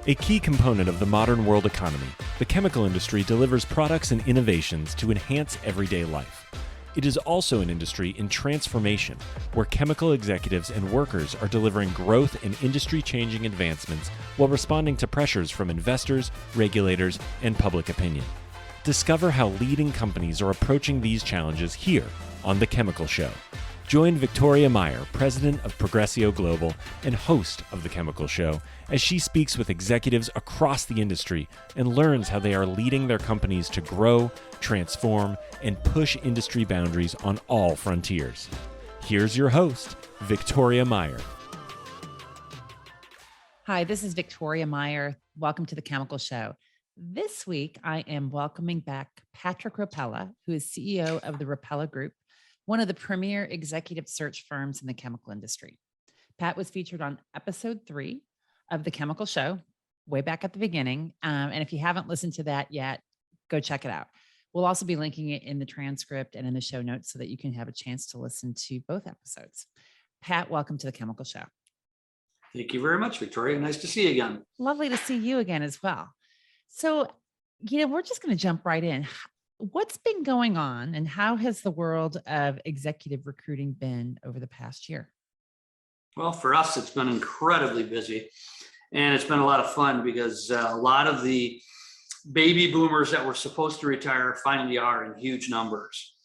A key component of the modern world economy, the chemical industry delivers products and innovations to enhance everyday life. It is also an industry in transformation, where chemical executives and workers are delivering growth and industry-changing advancements while responding to pressures from investors, regulators, and public opinion. Discover how leading companies are approaching these challenges here on The Chemical Show. Join Victoria Meyer, president of Progressio Global and host of The Chemical Show, as she speaks with executives across the industry and learns how they are leading their companies to grow, transform, and push industry boundaries on all frontiers. Here's your host, Victoria Meyer. Hi, this is Victoria Meyer. Welcome to The Chemical Show. This week, I am welcoming back Patrick Ropella, who is CEO of the Ropella Group, one of the premier executive search firms in the chemical industry. Pat was featured on episode 3 of The Chemical Show, way back at the beginning. And if you haven't listened to that yet, go check it out. We'll also be linking it in the transcript and in the show notes so that you can have a chance to listen to both episodes. Pat, welcome to The Chemical Show. Thank you very much, Victoria. Nice to see you again. Lovely to see you again as well. So, we're just going to jump right in. What's been going on and how has the world of executive recruiting been over the past year? Well, for us, it's been incredibly busy and it's been a lot of fun because a lot of the baby boomers that were supposed to retire finally are in huge numbers,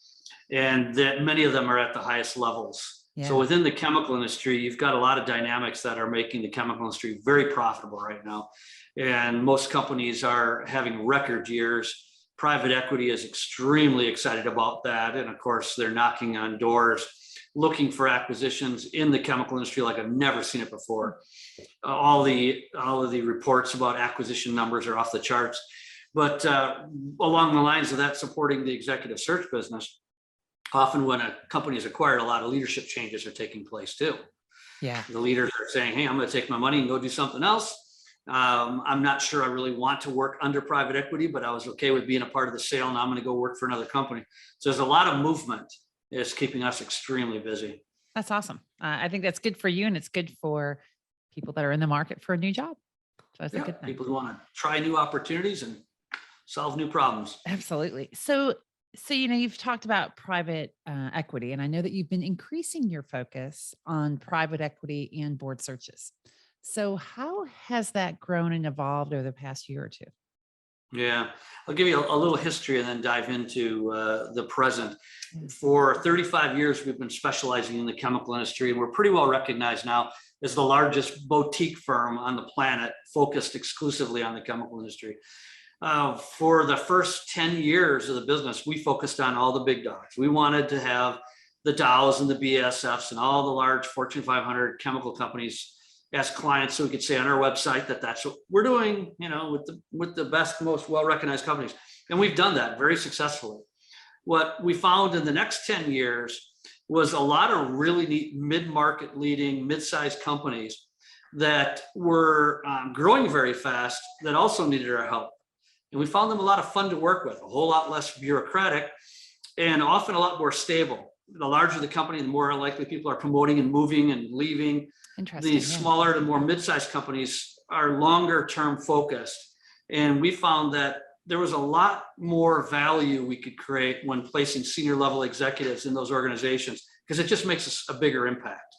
and that many of them are at the highest levels. Yeah. So within the chemical industry, you've got a lot of dynamics that are making the chemical industry very profitable right now. And most companies are having record years. Private equity is extremely excited about that. And of course, they're knocking on doors, looking for acquisitions in the chemical industry like I've never seen it before. All of the reports about acquisition numbers are off the charts. But along the lines of that, supporting the executive search business, often when a company is acquired, a lot of leadership changes are taking place too. Yeah. The leaders are saying, hey, I'm going to take my money and go do something else. I'm not sure I really want to work under private equity, but I was okay with being a part of the sale. Now I'm going to go work for another company. So there's a lot of movement. It's keeping us extremely busy. That's awesome. I think that's good for you, and it's good for people that are in the market for a new job. So that's a good thing. People who want to try new opportunities and solve new problems. Absolutely. So you've talked about private equity, and I know that you've been increasing your focus on private equity and board searches. So how has that grown and evolved over the past year or two? Yeah, I'll give you a little history and then dive into the present. For 35 years, we've been specializing in the chemical industry, and we're pretty well recognized now as the largest boutique firm on the planet focused exclusively on the chemical industry. For the first 10 years of the business, we focused on all the big dogs. We wanted to have the Dows and the BASFs and all the large Fortune 500 chemical companies as clients, so we could say on our website that that's what we're doing, with the best, most well-recognized companies. And we've done that very successfully. What we found in the next 10 years was a lot of really neat mid-market leading, mid-sized companies that were growing very fast that also needed our help. And we found them a lot of fun to work with, a whole lot less bureaucratic and often a lot more stable. The larger the company, the more likely people are promoting and moving and leaving. The smaller and more mid-sized companies are longer term focused. And we found that there was a lot more value we could create when placing senior level executives in those organizations, because it just makes a bigger impact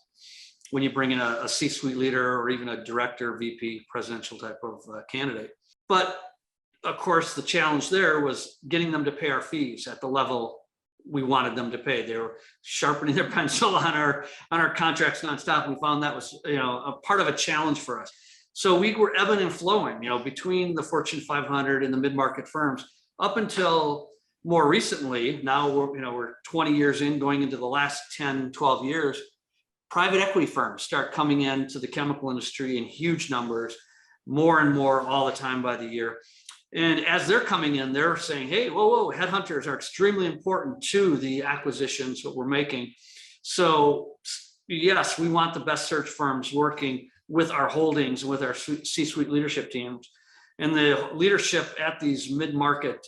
when you bring in a C-suite leader or even a director, VP, presidential type of candidate. But of course, the challenge there was getting them to pay our fees at the level we wanted them to pay. They were sharpening their pencil on our contracts nonstop. We found that was, a part of a challenge for us. So we were ebbing and flowing, between the Fortune 500 and the mid-market firms up until more recently. Now we're 20 years in, going into the last 10, 12 years. Private equity firms start coming into the chemical industry in huge numbers, more and more all the time by the year. And as they're coming in, they're saying, hey, whoa, headhunters are extremely important to the acquisitions that we're making. So yes, we want the best search firms working with our holdings, with our C-suite leadership teams. And the leadership at these mid-market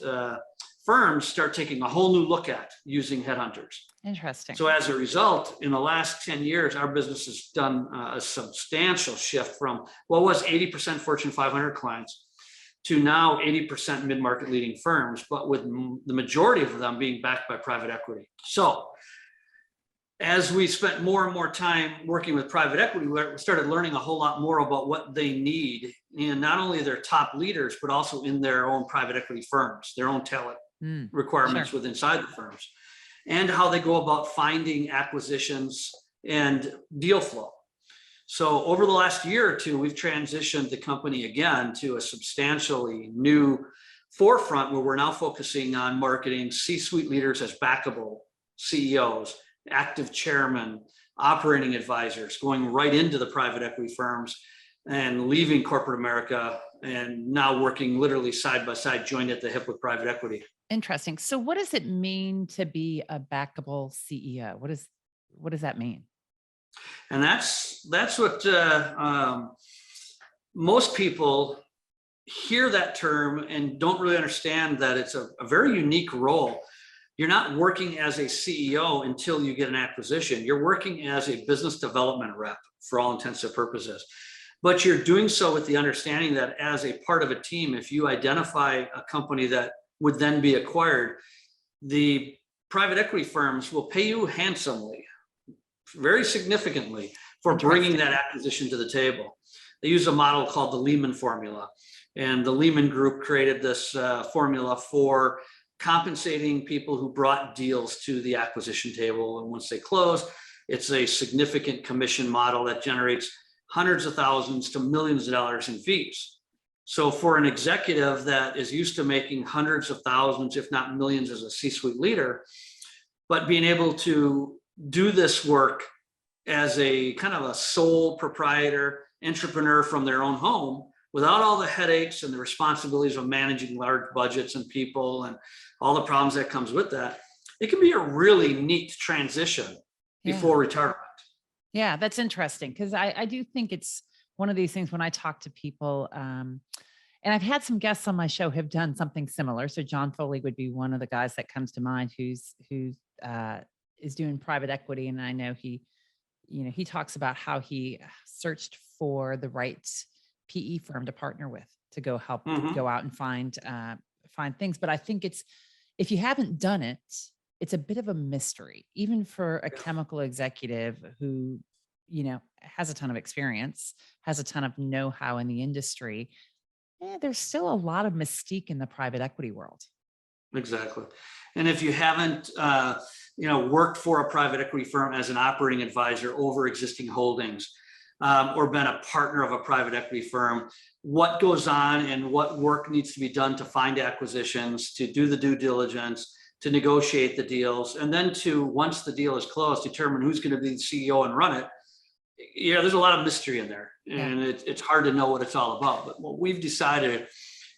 firms start taking a whole new look at using headhunters. Interesting. So as a result, in the last 10 years, our business has done a substantial shift from what was 80% Fortune 500 clients to now 80% mid-market leading firms, but with the majority of them being backed by private equity. So as we spent more and more time working with private equity, we started learning a whole lot more about what they need in not only their top leaders, but also in their own private equity firms, their own talent requirements within inside the firms, and how they go about finding acquisitions and deal flow. So over the last year or two, we've transitioned the company again to a substantially new forefront where we're now focusing on marketing C-suite leaders as backable CEOs, active chairman, operating advisors, going right into the private equity firms and leaving corporate America and now working literally side by side, joined at the hip with private equity. Interesting. So what does it mean to be a backable CEO? What does that mean? And that's what most people hear that term and don't really understand that it's a very unique role. You're not working as a CEO until you get an acquisition. You're working as a business development rep for all intents and purposes. But you're doing so with the understanding that as a part of a team, if you identify a company that would then be acquired, the private equity firms will pay you handsomely, very significantly, for bringing that acquisition to the table. They use a model called the Lehman formula. And the Lehman Group created this formula for compensating people who brought deals to the acquisition table. And once they close, it's a significant commission model that generates hundreds of thousands to millions of dollars in fees. So for an executive that is used to making hundreds of thousands, if not millions as a C-suite leader, but being able to do this work as a kind of a sole proprietor, entrepreneur from their own home, without all the headaches and the responsibilities of managing large budgets and people and all the problems that comes with that, it can be a really neat transition before retirement. Yeah, that's interesting, because I do think it's one of these things when I talk to people, and I've had some guests on my show have done something similar. So John Foley would be one of the guys that comes to mind who's is doing private equity. And I know he talks about how he searched for the right PE firm to partner with to go help go out and find things. But I think if you haven't done it, it's a bit of a mystery, even for a chemical executive who, has a ton of experience, has a ton of know-how in the industry. There's still a lot of mystique in the private equity world. Exactly. And if you haven't, worked for a private equity firm as an operating advisor over existing holdings, or been a partner of a private equity firm, what goes on and what work needs to be done to find acquisitions, to do the due diligence, to negotiate the deals, and then to, once the deal is closed, determine who's going to be the CEO and run it. There's a lot of mystery in there, and it's hard to know what it's all about. But what we've decided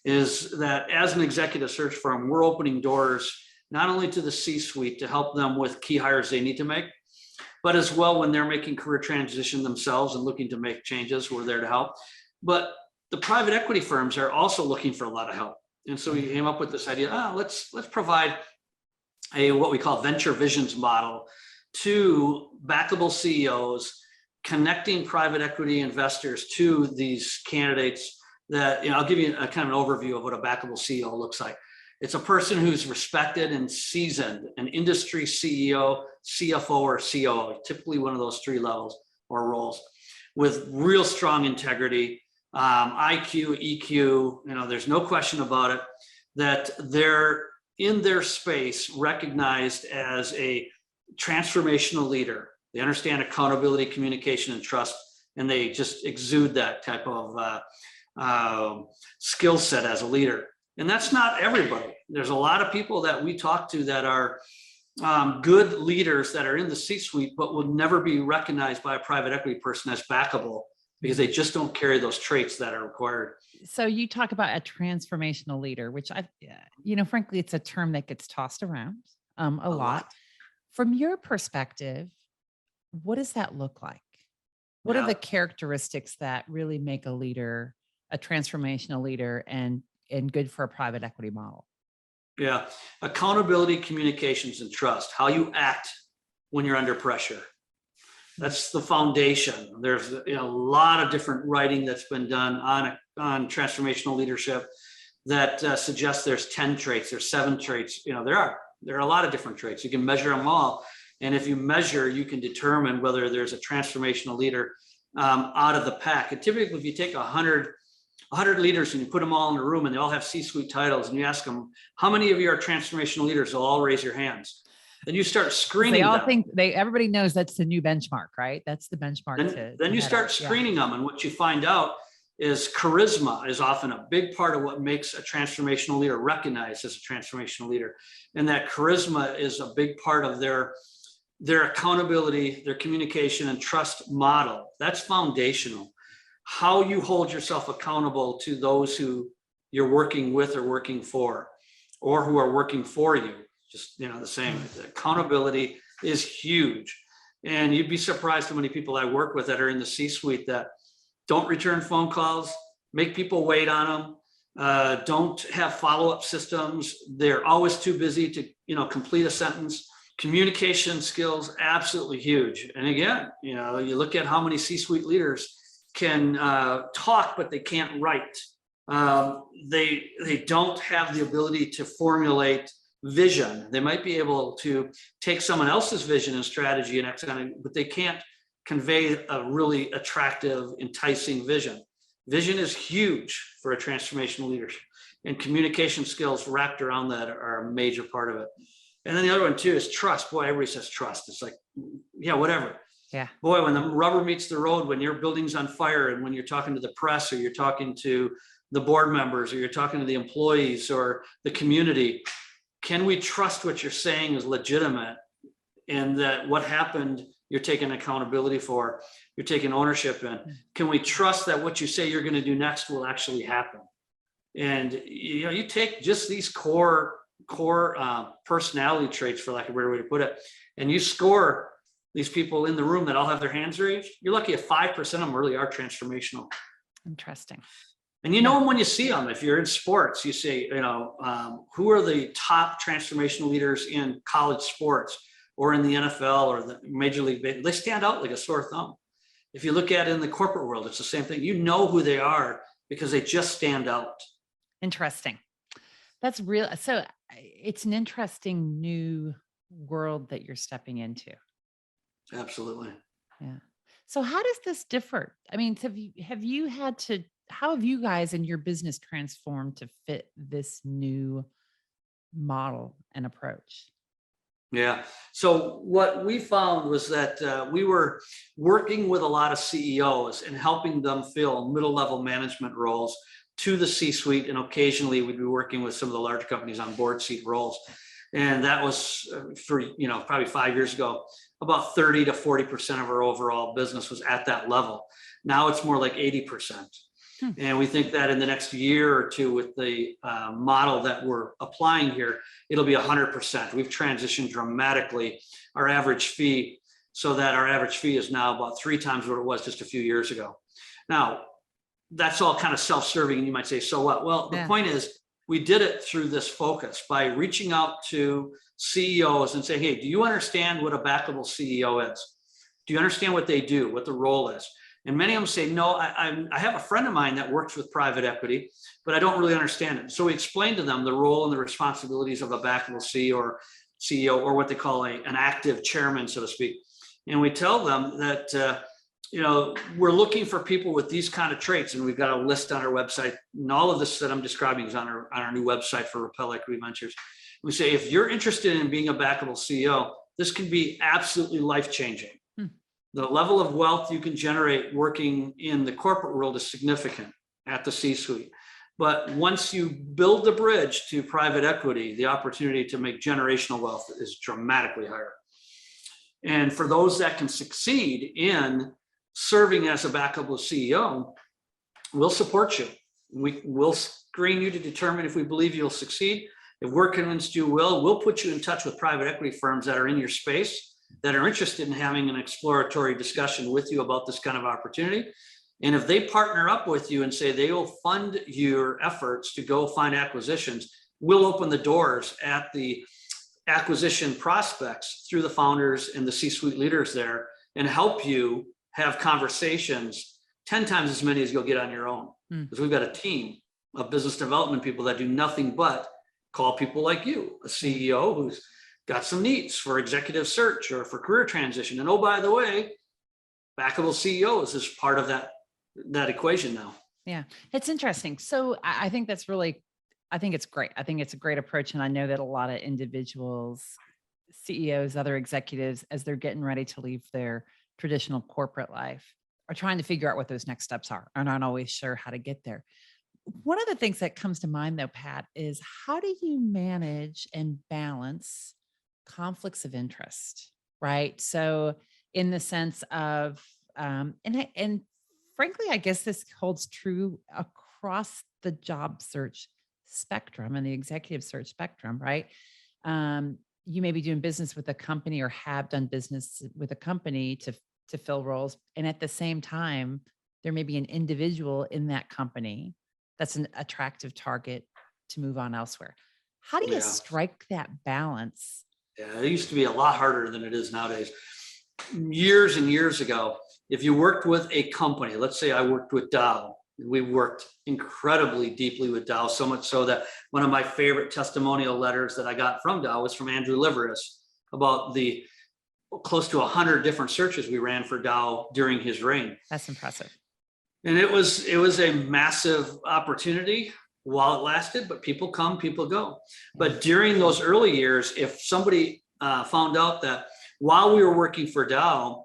is that as an executive search firm, we're opening doors not only to the C-suite to help them with key hires they need to make, but as well when they're making career transition themselves and looking to make changes, we're there to help. But the private equity firms are also looking for a lot of help. And so we came up with this idea, let's provide what we call venture visions model to backable CEOs, connecting private equity investors to these candidates that, I'll give you a kind of an overview of what a backable CEO looks like. It's a person who's respected and seasoned, an industry CEO, CFO, or COO, typically one of those three levels or roles, with real strong integrity, IQ, EQ, there's no question about it, that they're in their space recognized as a transformational leader. They understand accountability, communication, and trust, and they just exude that type of skill set as a leader. And that's not everybody. There's a lot of people that we talk to that are good leaders that are in the C-suite, but will never be recognized by a private equity person as backable because they just don't carry those traits that are required. So you talk about a transformational leader, which frankly, it's a term that gets tossed around a lot. From your perspective, what does that look like? What are the characteristics that really make a leader, a transformational leader, and good for a private equity model? Yeah. Accountability, communications, and trust. How you act when you're under pressure. That's the foundation. There's a lot of different writing that's been done on transformational leadership that suggests there's 10 traits, there's 7 traits. There are a lot of different traits. You can measure them all. And if you measure, you can determine whether there's a transformational leader out of the pack. And typically, if you take 100 leaders and you put them all in a room and they all have C-suite titles and you ask them, how many of you are transformational leaders? They'll all raise your hands. Then you start screening They all them. everybody knows that's the new benchmark, right? That's the benchmark. Then you start screening them. And what you find out is charisma is often a big part of what makes a transformational leader recognized as a transformational leader. And that charisma is a big part of their accountability, their communication and trust model. That's foundational. How you hold yourself accountable to those who you're working with or working for, or who are working for you. Just, the same. Accountability is huge. And you'd be surprised how many people I work with that are in the C-suite that don't return phone calls, make people wait on them, don't have follow-up systems. They're always too busy to, complete a sentence. Communication skills, absolutely huge. And again, you look at how many C-suite leaders can talk, but they can't write. They don't have the ability to formulate vision. They might be able to take someone else's vision and strategy and execute, but they can't convey a really attractive, enticing vision. Vision is huge for a transformational leadership, and communication skills wrapped around that are a major part of it. And then the other one too is trust. Boy, everybody says trust. It's like, yeah, whatever. Yeah. Boy, when the rubber meets the road, when your building's on fire and when you're talking to the press or you're talking to the board members or you're talking to the employees or the community, can we trust what you're saying is legitimate and that what happened, you're taking accountability for, you're taking ownership in? Can we trust that what you say you're going to do next will actually happen? And you take just these core personality traits, for lack of a better way to put it, and you score these people in the room that all have their hands raised, you're lucky if 5% of them really are transformational. Interesting. And you know them when you see them. If you're in sports, you say, who are the top transformational leaders in college sports or in the NFL or the Major League Baseball? They stand out like a sore thumb. If you look at it in the corporate world, it's the same thing. You know who they are because they just stand out. Interesting. That's real. So it's an interesting new world that you're stepping into. Absolutely. Yeah. So how does this differ? I mean, how have you guys in your business transformed to fit this new model and approach? Yeah. So what we found was that we were working with a lot of CEOs and helping them fill middle-level management roles to the C-suite. And occasionally we'd be working with some of the large companies on board seat roles. And that was for, probably 5 years ago, about 30 to 40% of our overall business was at that level. Now it's more like 80%. And we think that in the next year or two with the model that we're applying here, it'll be 100%. We've transitioned dramatically our average fee so that our average fee is now about 3 times what it was just a few years ago. Now, that's all kind of self-serving, and you might say, so what? Well, the point is, we did it through this focus by reaching out to CEOs and say, hey, do you understand what a backable CEO is? Do you understand what they do, what the role is? And many of them say, no, I have a friend of mine that works with private equity, but I don't really understand it. So we explained to them the role and the responsibilities of a backable CEO or what they call an active chairman, so to speak. And we tell them that, we're looking for people with these kind of traits, and we've got a list on our website. And all of this that I'm describing is on our new website for Ropella Equity Ventures. We say, if you're interested in being a backable CEO, this can be absolutely life-changing. The level of wealth you can generate working in the corporate world is significant at the C-suite. But once you build the bridge to private equity, the opportunity to make generational wealth is dramatically higher. And for those that can succeed in serving as a backable CEO, we'll support you. We'll screen you to determine if we believe you'll succeed. If we're convinced you will, we'll put you in touch with private equity firms that are in your space, that are interested in having an exploratory discussion with you about this kind of opportunity. And if they partner up with you and say they will fund your efforts to go find acquisitions, we'll open the doors at the acquisition prospects through the founders and the C-suite leaders there and help you have conversations 10 times as many as you'll get on your own. Because we've got a team of business development people that do nothing but call people like you, a CEO who's got some needs for executive search or for career transition. And oh, by the way, Backable CEOs is part of that equation now. Yeah, it's interesting. So I think that's really, I think it's great. I think it's a great approach. And I know that a lot of individuals, CEOs, other executives, as they're getting ready to leave their traditional corporate life, are trying to figure out what those next steps are and aren't always sure how to get there. One of the things that comes to mind though, Pat, is how do you manage and balance conflicts of interest, right? So in the sense of, and frankly, I guess this holds true across the job search spectrum and the executive search spectrum, right? You may be doing business with a company or have done business with a company to fill roles. And at the same time, there may be an individual in that company that's an attractive target to move on elsewhere. How do you strike that balance? Yeah, it used to be a lot harder than it is nowadays. Years and years ago, if you worked with a company, let's say I worked with Dow, we worked incredibly deeply with Dow, so much so that one of my favorite testimonial letters that I got from Dow was from Andrew Liveris about the close to 100 different searches we ran for Dow during his reign. That's impressive. And it was a massive opportunity while it lasted, but people come, people go. But during those early years, if somebody found out that while we were working for Dow,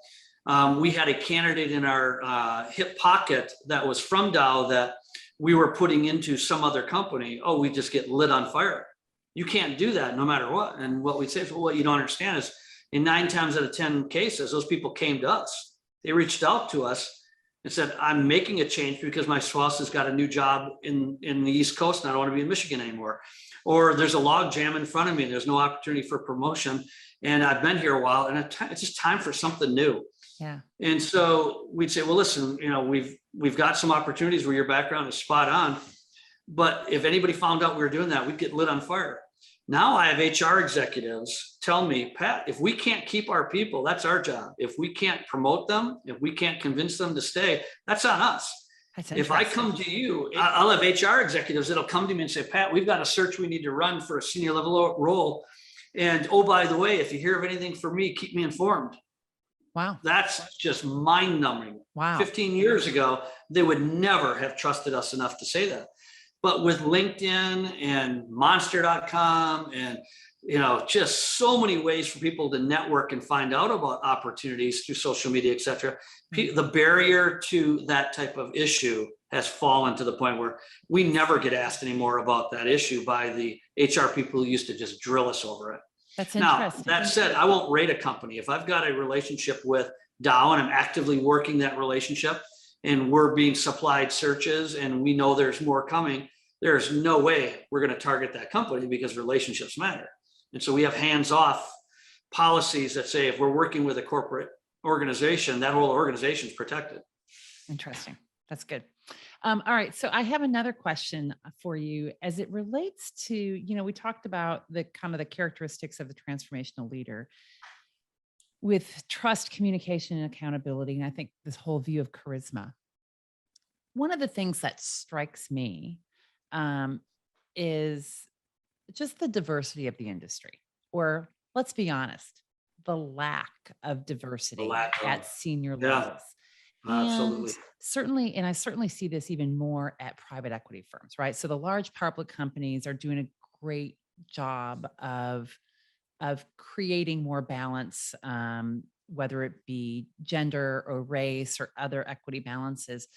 we had a candidate in our hip pocket that was from Dow that we were putting into some other company, we just get lit on fire. You can't do that no matter what. And what we'd say is, well, what you don't understand is in 9 times out of 10 cases, those people came to us. They reached out to us and said, I'm making a change because my spouse has got a new job in the East Coast and I don't want to be in Michigan anymore. Or there's a log jam in front of me. There's no opportunity for promotion. And I've been here a while and it's just time for something new. Yeah. And so we'd say, well, listen, we've got some opportunities where your background is spot on. But if anybody found out we were doing that, we'd get lit on fire. Now I have HR executives tell me, Pat, if we can't keep our people, that's our job. If we can't promote them, if we can't convince them to stay, that's on us. If I come to you, I'll have HR executives that'll come to me and say, Pat, we've got a search we need to run for a senior level role. And oh, by the way, if you hear of anything from me, keep me informed. Wow. That's just mind numbing. Wow. 15 years ago, they would never have trusted us enough to say that. But with LinkedIn and monster.com and, just so many ways for people to network and find out about opportunities through social media, et cetera, the barrier to that type of issue has fallen to the point where we never get asked anymore about that issue by the HR people who used to just drill us over it. That's Now, interesting. that said, I won't rate a company. If I've got a relationship with Dow and I'm actively working that relationship and we're being supplied searches and we know there's more coming, there's no way we're going to target that company because relationships matter. And so we have hands-off policies that say if we're working with a corporate organization, that whole organization is protected. Interesting. That's good. All right. So I have another question for you as it relates to, we talked about the kind of the characteristics of the transformational leader with trust, communication, and accountability. And I think this whole view of charisma. One of the things that strikes me is just the diversity of the industry, or let's be honest, the lack of diversity at senior levels. Absolutely. And I certainly see this even more at private equity firms, right? So the large public companies are doing a great job of creating more balance, whether it be gender or race or other equity balances.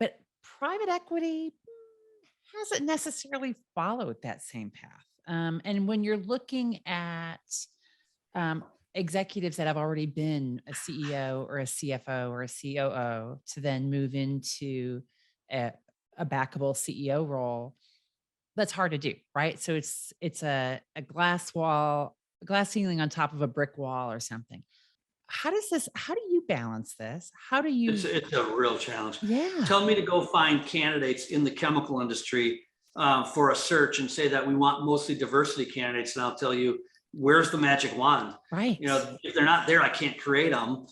But private equity hasn't necessarily followed that same path. And when you're looking at executives that have already been a CEO or a CFO or a COO to then move into a backable CEO role, that's hard to do, right? So it's a glass ceiling on top of a brick wall or something. How do you balance this? How do you? It's a real challenge. Yeah. Tell me to go find candidates in the chemical industry for a search and say that we want mostly diversity candidates. And I'll tell you, where's the magic wand? Right. If they're not there, I can't create them.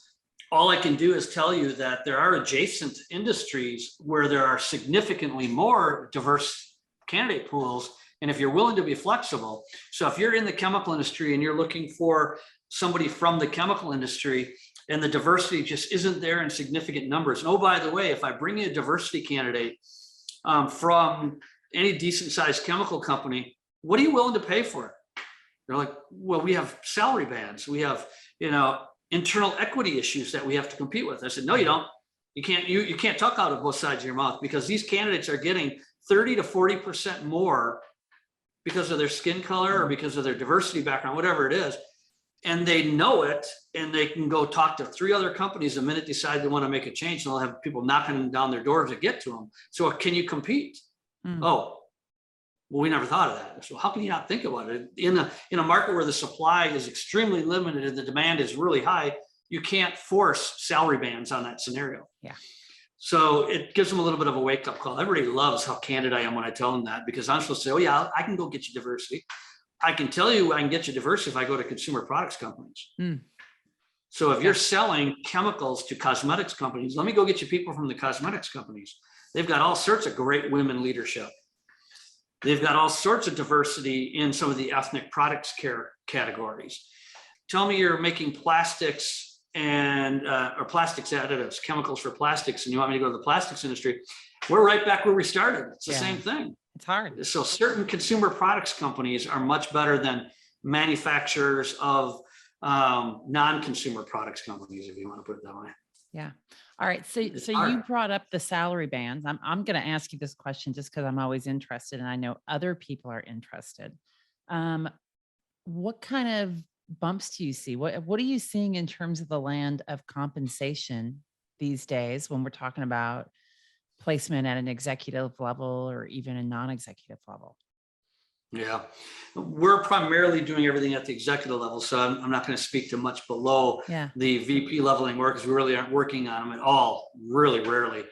All I can do is tell you that there are adjacent industries where there are significantly more diverse candidate pools. And if you're willing to be flexible, so if you're in the chemical industry and you're looking for somebody from the chemical industry and the diversity just isn't there in significant numbers. And oh, by the way, if I bring you a diversity candidate from any decent sized chemical company, what are you willing to pay for it? They're like, well, we have salary bands. We have, internal equity issues that we have to compete with. I said, no, you don't. You can't talk out of both sides of your mouth, because these candidates are getting 30 to 40% more because of their skin color or because of their diversity background, whatever it is. And they know it, and they can go talk to 3 other companies the minute they decide they want to make a change, and they'll have people knocking down their doors to get to them. So can you compete? Oh, well, we never thought of that. So how can you not think about it? In a market where the supply is extremely limited and the demand is really high, you can't force salary bands on that scenario. Yeah. So it gives them a little bit of a wake-up call. Everybody loves how candid I am when I tell them that, because I'm supposed to say, oh yeah, I can go get you diversity. I can tell you I can get you diversity if I go to consumer products companies. So if you're selling chemicals to cosmetics companies, let me go get you people from the cosmetics companies. They've got all sorts of great women leadership. They've got all sorts of diversity in some of the ethnic products care categories. Tell me you're making plastics and or plastics additives, chemicals for plastics, and you want me to go to the plastics industry. We're right back where we started. It's the same thing. It's hard. So certain consumer products companies are much better than manufacturers of non-consumer products companies, if you want to put it that way. Yeah. All right. So you brought up the salary bands. I'm going to ask you this question just because I'm always interested, and I know other people are interested. What kind of bumps do you see? What are you seeing in terms of the land of compensation these days when we're talking about placement at an executive level or even a non-executive level? Yeah, we're primarily doing everything at the executive level. So I'm not going to speak to much below the VP level anymore, because we really aren't working on them at all, really rarely.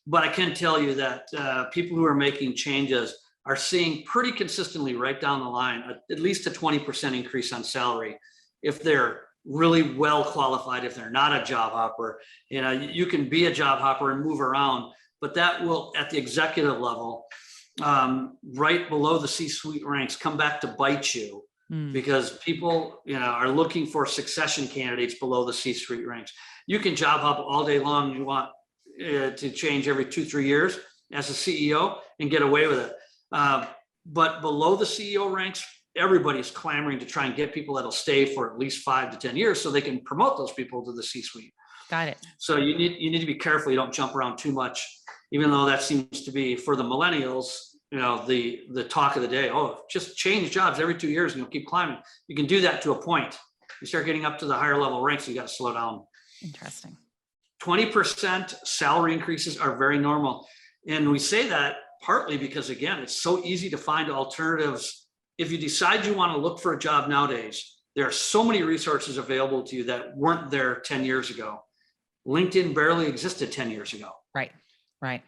But I can tell you that people who are making changes are seeing pretty consistently right down the line, at least a 20% increase on salary. If they're really well qualified, if they're not a job hopper, you can be a job hopper and move around, but that will, at the executive level, right below the C-suite ranks, come back to bite you, because people, are looking for succession candidates below the C-suite ranks. You can job hop all day long. You want to change every 2-3 years as a CEO and get away with it. But below the CEO ranks, everybody's clamoring to try and get people that'll stay for at least 5 to 10 years so they can promote those people to the C-suite. Got it. So you need to be careful. You don't jump around too much, even though that seems to be, for the millennials, the talk of the day. Oh, just change jobs every 2 years and you'll keep climbing. You can do that to a point. You start getting up to the higher level ranks, you got to slow down. Interesting. 20% salary increases are very normal. And we say that partly because, again, it's so easy to find alternatives. If you decide you want to look for a job nowadays, there are so many resources available to you that weren't there 10 years ago. LinkedIn barely existed 10 years ago. Right.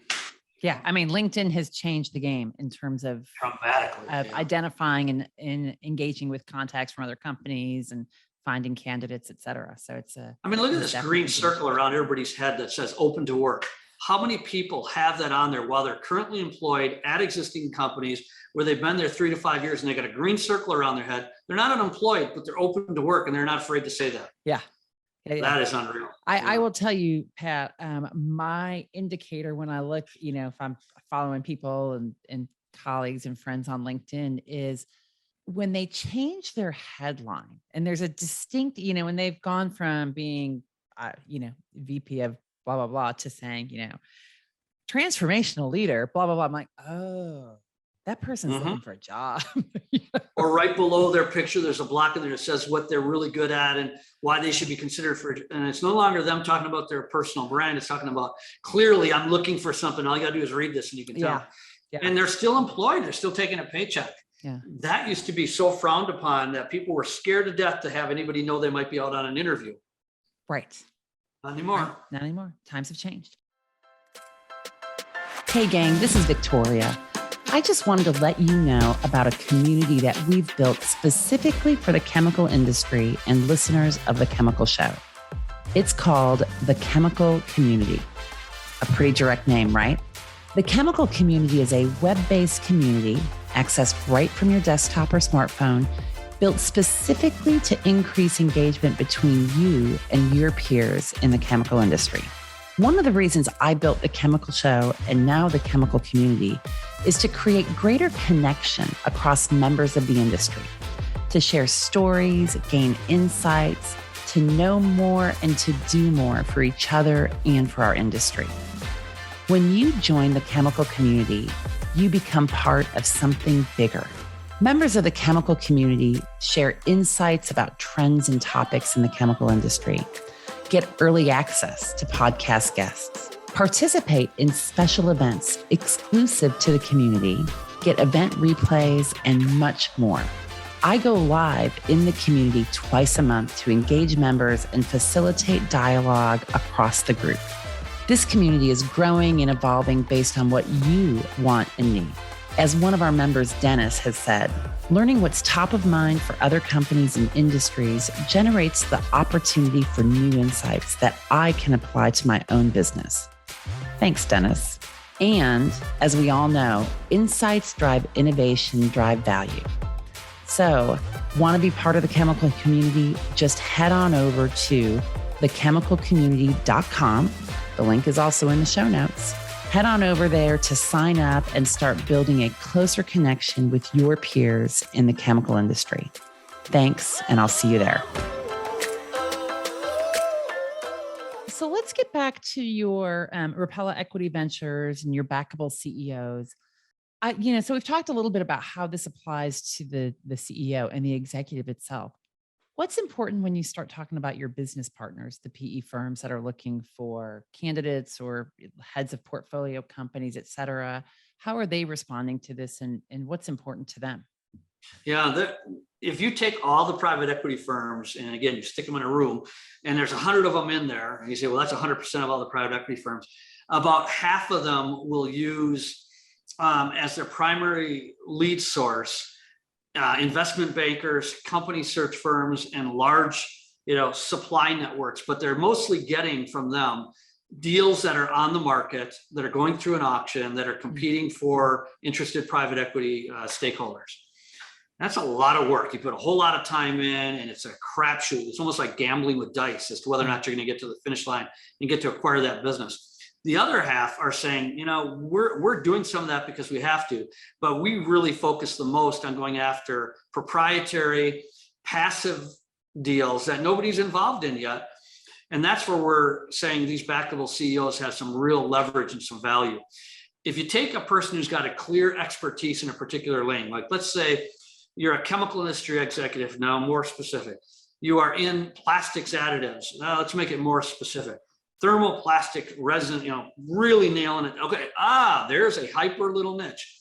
Yeah. I mean, LinkedIn has changed the game in terms of dramatically identifying and engaging with contacts from other companies and finding candidates, et cetera. So look at this green circle around everybody's head that says open to work. How many people have that on there while they're currently employed at existing companies where they've been there 3 to 5 years and they got a green circle around their head? They're not unemployed, but they're open to work, and they're not afraid to say that. Yeah. That is unreal. I will tell you, Pat, my indicator when I look, if I'm following people and colleagues and friends on LinkedIn, is when they change their headline, and there's a distinct, when they've gone from being, VP of blah, blah, blah, to saying, transformational leader, blah, blah, blah. I'm like, oh, that person's looking for a job. Or right below their picture, there's a block in there that says what they're really good at and why they should be considered for. And it's no longer them talking about their personal brand. It's talking about, clearly, I'm looking for something. All you got to do is read this and you can tell. Yeah. And they're still employed. They're still taking a paycheck. Yeah. That used to be so frowned upon that people were scared to death to have anybody know they might be out on an interview. Right. Not anymore. Not anymore. Times have changed. Hey, gang, this is Victoria. I just wanted to let you know about a community that we've built specifically for the chemical industry and listeners of The Chemical Show. It's called The Chemical Community. A pretty direct name, right? The Chemical Community is a web-based community accessed right from your desktop or smartphone, built specifically to increase engagement between you and your peers in the chemical industry. One of the reasons I built The Chemical Show and now The Chemical Community is to create greater connection across members of the industry, to share stories, gain insights, to know more and to do more for each other and for our industry. When you join the chemical community, you become part of something bigger. Members of the chemical community share insights about trends and topics in the chemical industry, get early access to podcast guests, participate in special events exclusive to the community, get event replays, and much more. I go live in the community twice a month to engage members and facilitate dialogue across the group. This community is growing and evolving based on what you want and need. As one of our members, Dennis, has said, learning what's top of mind for other companies and industries generates the opportunity for new insights that I can apply to my own business. Thanks, Dennis. And as we all know, insights drive innovation, drive value. So, want to be part of the chemical community? Just head on over to thechemicalcommunity.com. The link is also in the show notes. Head on over there to sign up and start building a closer connection with your peers in the chemical industry. Thanks, and I'll see you there. So let's get back to your Ropella Equity Ventures and your Backable CEOs. So we've talked a little bit about how this applies to the CEO and the executive itself. What's important when you start talking about your business partners, the PE firms that are looking for candidates or heads of portfolio companies, et cetera? How are they responding to this and what's important to them? Yeah, if you take all the private equity firms, and again, you stick them in a room, and there's 100 of them in there, and you say, well, that's 100% of all the private equity firms. About half of them will use as their primary lead source investment bankers, company search firms, and large, supply networks. But they're mostly getting from them deals that are on the market, that are going through an auction, that are competing for interested private equity stakeholders. That's a lot of work. You put a whole lot of time in, and it's a crapshoot. It's almost like gambling with dice as to whether or not you're going to get to the finish line and get to acquire that business. The other half are saying, we're doing some of that because we have to, but we really focus the most on going after proprietary, passive deals that nobody's involved in yet. And that's where we're saying these backable CEOs have some real leverage and some value. If you take a person who's got a clear expertise in a particular lane, like let's say you're a chemical industry executive, now more specific. You are in plastics additives. Now let's make it more specific. Thermoplastic resin, really nailing it. Okay, there's a hyper little niche.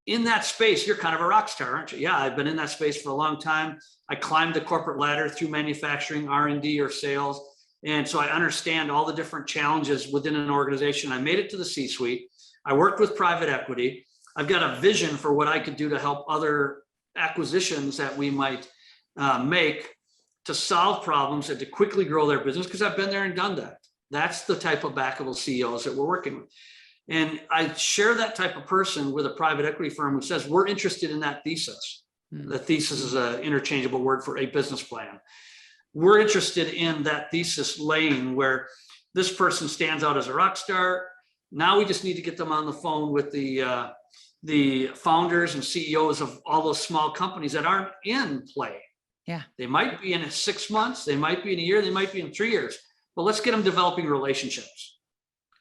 In that space, you're kind of a rock star, aren't you? Yeah, I've been in that space for a long time. I climbed the corporate ladder through manufacturing, R&D, or sales. And so I understand all the different challenges within an organization. I made it to the C-suite. I worked with private equity. I've got a vision for what I could do to help other acquisitions that we might make to solve problems and to quickly grow their business, because I've been there and done that. That's the type of backable CEOs that we're working with. And I share that type of person with a private equity firm who says, we're interested in that thesis. The thesis is an interchangeable word for a business plan. We're interested in that thesis lane where this person stands out as a rock star. Now we just need to get them on the phone with the founders and CEOs of all those small companies that aren't in play. Yeah. They might be in 6 months, they might be in a year, they might be in 3 years. But let's get them developing relationships.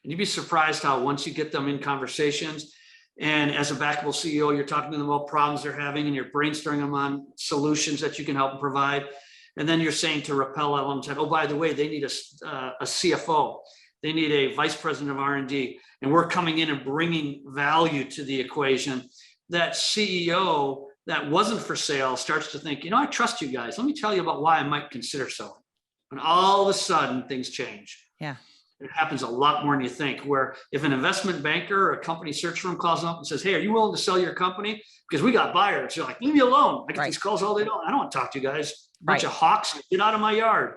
And you'd be surprised how once you get them in conversations, and as a backable CEO, you're talking to them about problems they're having, and you're brainstorming them on solutions that you can help them provide. And then you're saying to Ropella, oh, by the way, they need a CFO. They need a vice president of R&D. And we're coming in and bringing value to the equation. That CEO that wasn't for sale starts to think, I trust you guys. Let me tell you about why I might consider selling. And all of a sudden, things change. Yeah. It happens a lot more than you think, where if an investment banker or a company search firm calls up and says, hey, are you willing to sell your company? Because we got buyers. You're like, leave me alone. I get these calls all day long. I don't want to talk to you guys. Bunch of hawks, get out of my yard.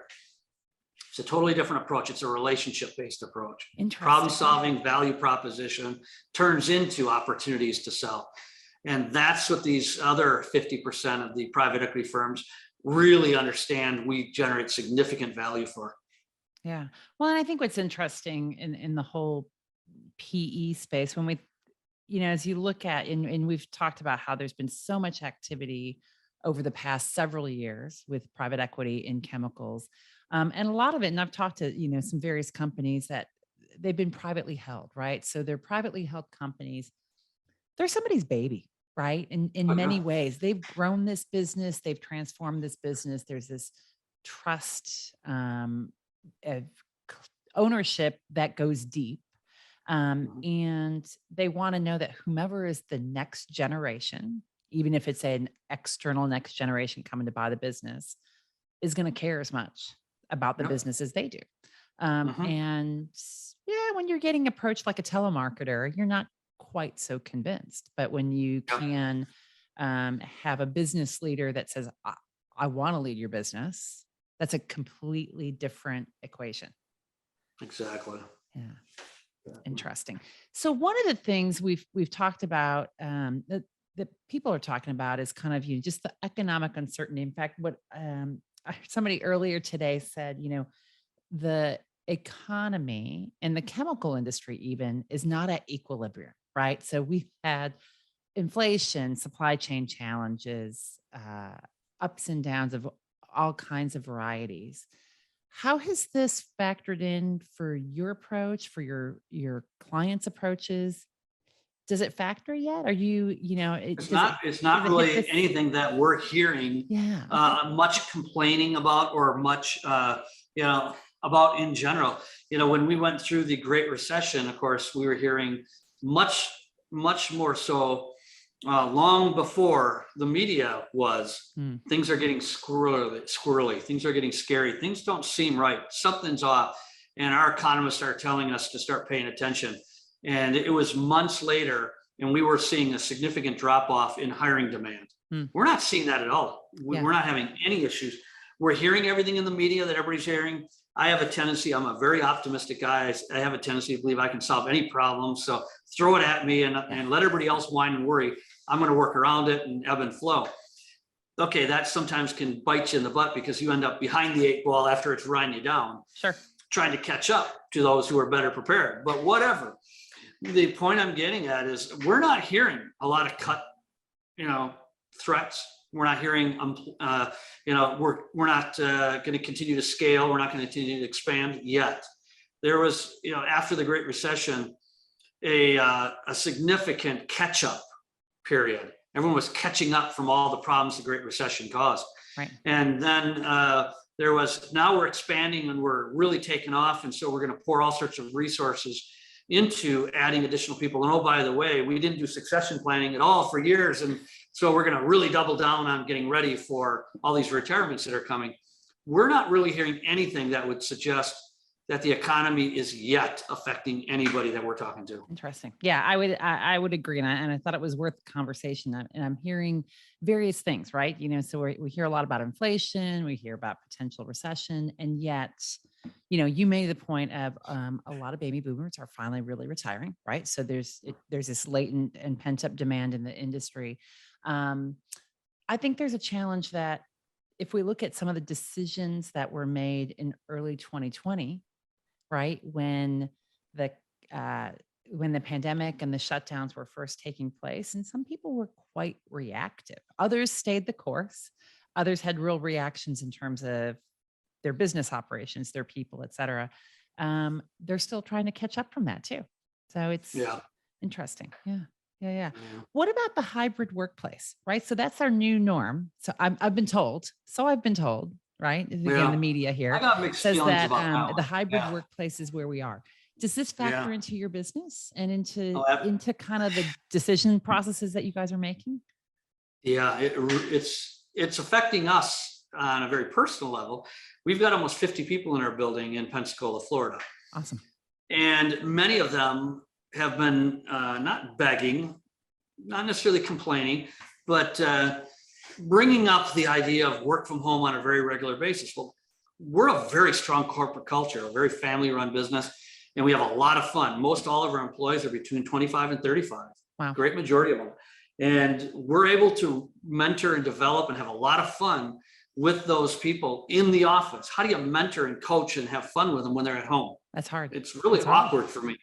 It's a totally different approach. It's a relationship-based approach. Problem solving, value proposition turns into opportunities to sell. And that's what these other 50% of the private equity firms really understand we generate significant value for. Yeah. Well, and I think what's interesting in the whole PE space, when we, as you look at, and we've talked about how there's been so much activity over the past several years with private equity in chemicals. And a lot of it, and I've talked to, some various companies that they've been privately held, right? So they're privately held companies. They're somebody's baby, right? In many ways, they've grown this business. They've transformed this business. There's this trust of ownership that goes deep. And they want to know that whomever is the next generation, even if it's an external next generation coming to buy the business, is going to care as much about the business as they do. And yeah, when you're getting approached like a telemarketer, you're not quite so convinced. But when you can have a business leader that says, I want to lead your business, that's a completely different equation. Exactly. Yeah. Interesting. So one of the things we've talked about that people are talking about is kind of just the economic uncertainty. In fact, what somebody earlier today said, the economy and the chemical industry even is not at equilibrium, right? So we've had inflation, supply chain challenges, ups and downs of all kinds of varieties. How has this factored in for your approach, for your clients' approaches? Does it factor yet? Are you, it's not really anything that we're hearing much complaining about or much, about in general. When we went through the Great Recession, of course, we were hearing much more so long before the media was. Things are getting squirrely. Things are getting scary. Things don't seem right. Something's off. And our economists are telling us to start paying attention. And it was months later, and we were seeing a significant drop off in hiring demand. We're not seeing that at all. We're not having any issues. We're hearing everything in the media that everybody's hearing. I have a tendency, I'm a very optimistic guy. I have a tendency to believe I can solve any problem. So throw it at me and let everybody else whine and worry. I'm going to work around it and ebb and flow. Okay, that sometimes can bite you in the butt because you end up behind the 8 ball after it's riding you down. Sure. Trying to catch up to those who are better prepared. But whatever. The point I'm getting at is we're not hearing a lot of cut, threats. We're not hearing, we're not going to continue to scale. We're not going to continue to expand yet. There was, after the Great Recession, a significant catch-up period. Everyone was catching up from all the problems the Great Recession caused. Right. And then now we're expanding and we're really taking off. And so we're going to pour all sorts of resources into adding additional people. And oh, by the way, we didn't do succession planning at all for years. And so we're going to really double down on getting ready for all these retirements that are coming. We're not really hearing anything that would suggest that the economy is yet affecting anybody that we're talking to. Interesting. Yeah, I would agree. And I thought it was worth the conversation. And I'm hearing various things, right? So we hear a lot about inflation, we hear about potential recession, and yet, you made the point of a lot of baby boomers are finally really retiring, right? So there's this latent and pent up demand in the industry. I think there's a challenge that if we look at some of the decisions that were made in early 2020, right, when the pandemic and the shutdowns were first taking place, and some people were quite reactive. Others stayed the course. Others had real reactions in terms of their business operations, their people, et cetera. They're still trying to catch up from that too. So it's interesting. Yeah. What about the hybrid workplace, right? So that's our new norm. So I've been told, right? Again, the media here I got mixed says feelings that about the hybrid workplace is where we are. Does this factor into your business and into kind of the decision processes that you guys are making? Yeah, it's affecting us on a very personal level. We've got almost 50 people in our building in Pensacola, Florida. Awesome. And many of them have been not begging, not necessarily complaining, but bringing up the idea of work from home on a very regular basis. Well, we're a very strong corporate culture, a very family-run business, and we have a lot of fun. Most all of our employees are between 25 and 35. Wow. Great majority of them. And we're able to mentor and develop and have a lot of fun with those people in the office. How do you mentor and coach and have fun with them when they're at home? That's hard. It's really That's hard. awkward for me.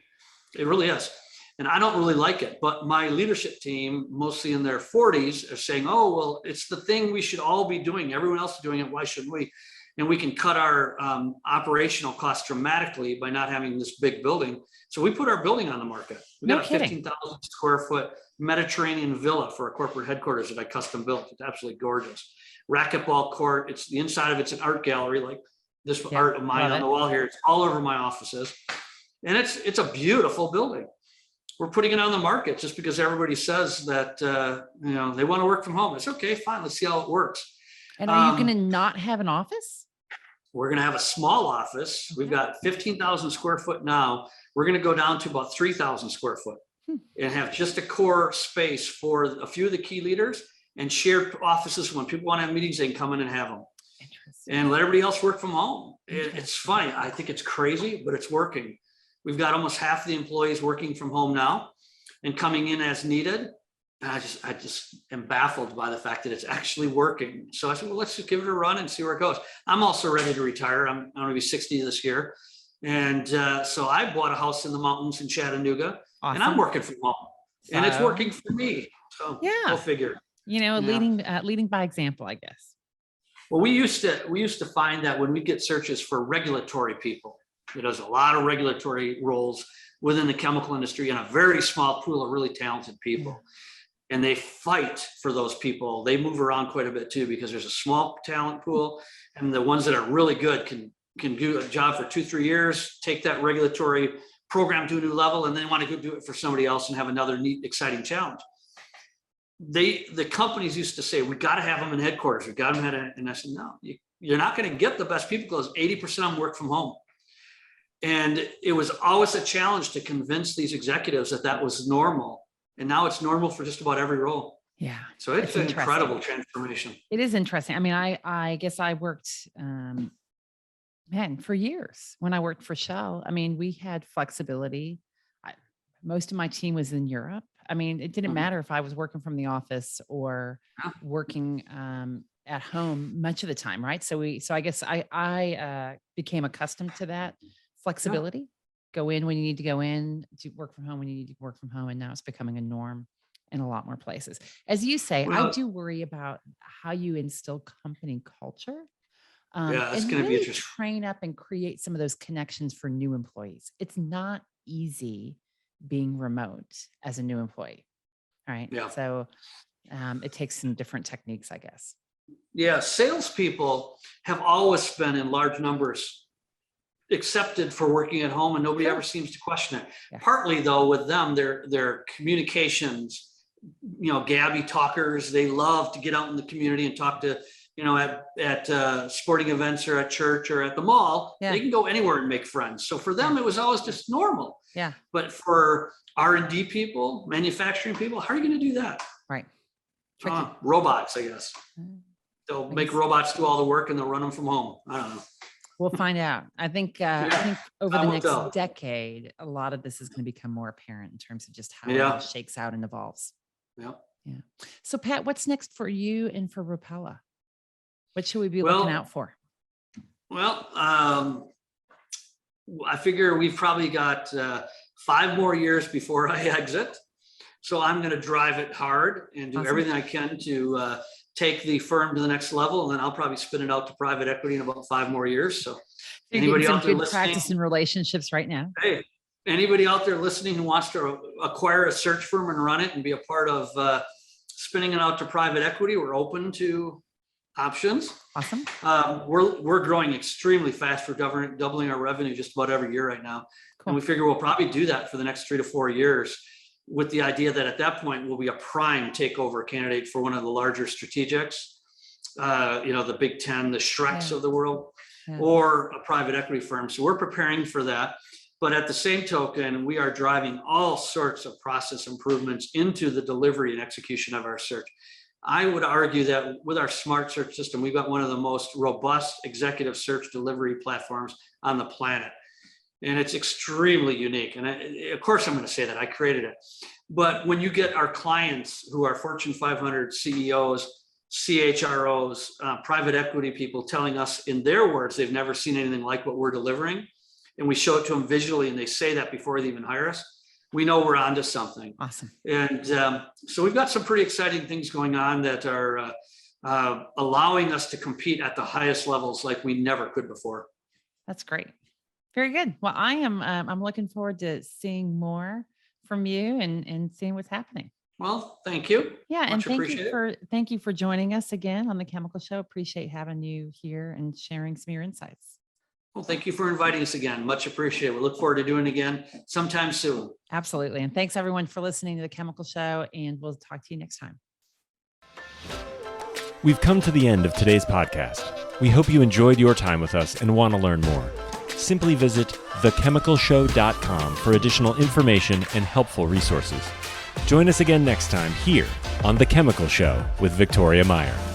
It really is. And I don't really like it. But my leadership team, mostly in their 40s, are saying, oh, well, it's the thing we should all be doing. Everyone else is doing it. Why shouldn't we? And we can cut our operational costs dramatically by not having this big building. So we put our building on the market. We got a 15,000 square foot Mediterranean villa for our corporate headquarters that I custom built. It's absolutely gorgeous. Racquetball court. It's the inside of it's an art gallery, like this art of mine on the wall here. It's all over my offices. And it's a beautiful building. We're putting it on the market just because everybody says that they want to work from home. It's okay, fine. Let's see how it works. And are you going to not have an office? We're going to have a small office. We've got 15,000 square foot now. We're going to go down to about 3,000 square foot and have just a core space for a few of the key leaders and shared offices. When people want to have meetings, they can come in and have them and let everybody else work from home. It's funny. I think it's crazy, but it's working. We've got almost half the employees working from home now and coming in as needed. And I just am baffled by the fact that it's actually working. So I said, well, let's just give it a run and see where it goes. I'm also ready to retire. I'm going to be 60 this year. And so I bought a house in the mountains in Chattanooga. Awesome. And I'm working from home and it's working for me. So go figure. Leading by example, I guess. Well, we used to find that when we get searches for regulatory people, there's a lot of regulatory roles within the chemical industry and a very small pool of really talented people. And they fight for those people. They move around quite a bit too, because there's a small talent pool, and the ones that are really good can do a job for 2-3 years, take that regulatory program to a new level, and then want to go do it for somebody else and have another neat, exciting challenge. The companies used to say, we got to have them in headquarters. We got them and I said, no, you're not going to get the best people because 80% of them work from home. And it was always a challenge to convince these executives that was normal. And now it's normal for just about every role. Yeah. So it's an incredible transformation. It is interesting. I mean, I guess I worked, for years when I worked for Shell. I mean, we had flexibility. Most of my team was in Europe. I mean, it didn't matter if I was working from the office or working at home much of the time, right? So I guess I became accustomed to that flexibility. Go in when you need to go in, to work from home when you need to work from home. And now it's becoming a norm in a lot more places. As you say, I do worry about how you instill company culture. It's going to be interesting. Train up and create some of those connections for new employees. It's not easy being remote as a new employee, right? Yeah. So it takes some different techniques, I guess. Yeah, salespeople have always been in large numbers accepted for working at home, and nobody ever seems to question it. Yeah. Partly though, with them, their communications, gabby talkers, they love to get out in the community and talk to, at sporting events or at church or at the mall. They can go anywhere and make friends. So for them, it was always just normal. Yeah. But for R&D people, manufacturing people, how are you going to do that? Right. Robots, I guess. They'll make robots do all the work and they'll run them from home. I don't know. We'll find out. I think over the next decade, a lot of this is going to become more apparent in terms of just how it all shakes out and evolves. Yeah. So Pat, what's next for you and for Ropella? What should we be looking out for? Well, I figure we've probably got 5 more years before I exit. So I'm going to drive it hard and do everything I can to take the firm to the next level, and then I'll probably spin it out to private equity in about 5 more years. So anybody out there listening, practice in relationships right now. Hey, anybody out there listening who wants to acquire a search firm and run it and be a part of spinning it out to private equity, we're open to options. Awesome. We're growing extremely fast. We're doubling our revenue just about every year right now. Cool. And we figure we'll probably do that for the next 3 to 4 years, with the idea that at that point we'll be a prime takeover candidate for one of the larger strategics, the Big 10, the Shreks of the world, or a private equity firm. So we're preparing for that. But at the same token, we are driving all sorts of process improvements into the delivery and execution of our search. I would argue that with our smart search system, we've got one of the most robust executive search delivery platforms on the planet. And it's extremely unique. And of course, I'm going to say that I created it. But when you get our clients who are Fortune 500 CEOs, CHROs, private equity people telling us in their words, they've never seen anything like what we're delivering, and we show it to them visually and they say that before they even hire us, we know we're onto something. Awesome. And so we've got some pretty exciting things going on that are allowing us to compete at the highest levels like we never could before. That's great. Very good. Well, I'm looking forward to seeing more from you and seeing what's happening. Well, thank you. Yeah. And Much thank you for joining us again on the Chemical Show. Appreciate having you here and sharing some of your insights. Well, thank you for inviting us again. Much appreciated. We look forward to doing it again sometime soon. Absolutely. And thanks everyone for listening to the Chemical Show, and we'll talk to you next time. We've come to the end of today's podcast. We hope you enjoyed your time with us and want to learn more. Simply visit thechemicalshow.com for additional information and helpful resources. Join us again next time here on The Chemical Show with Victoria Meyer.